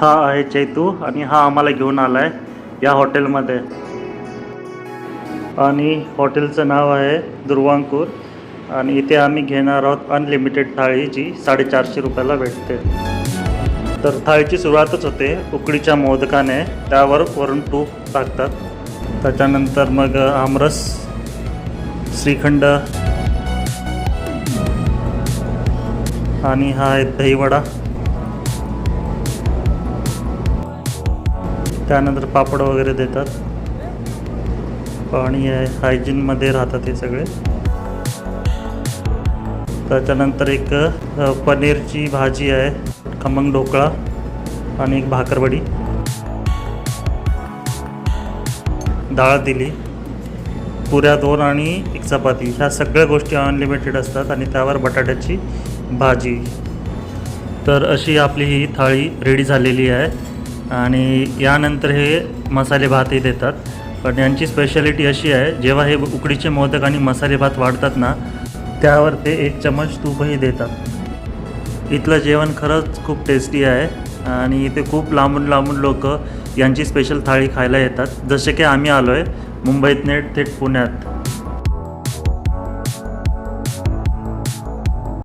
हा आहे चैतू आणि हा आम्हाला घेऊन आला आहे या हॉटेलमध्ये. आणि हॉटेलचं नाव आहे दुर्वांकूर. आणि इथे आम्ही घेणार आहोत अनलिमिटेड थाळी, जी 450 रुपयाला भेटते. तर थाळीची सुरुवातच होते उकडीच्या मोदकाने, त्यावर वरून तूप टाकतात. त्याच्यानंतर मग आमरस, श्रीखंड आणि हा आहे दहीवडा. त्यानंतर पापड वगैरे देतात. पाणी आहे, हायजीनमध्ये राहतात हे सगळे. त्याच्यानंतर एक पनीरची भाजी आहे, खमंग ढोकळा आणि एक भाकरवडी, डाळ दिली, पुऱ्या 2 आणि एक चपाती. ह्या सगळ्या गोष्टी अनलिमिटेड असतात आणि त्यावर बटाट्याची भाजी. तर अशी आपली ही थाळी रेडी झालेली आहे. आणि यानंतर हे मसाले भातही देतात. पण यांची स्पेशालिटी अशी आहे, जेव्हा हे उकडीचे मोदक आणि मसाले भात वाढतात ना, त्यावर ते 1 चमच तूपही देतात. इथलं जेवण खरंच खूप टेस्टी आहे आणि इथे खूप लांबून लांबून लोक यांची स्पेशल थाळी खायला येतात. जसे की आम्ही आलो आहे मुंबईतनं थेट पुण्यात.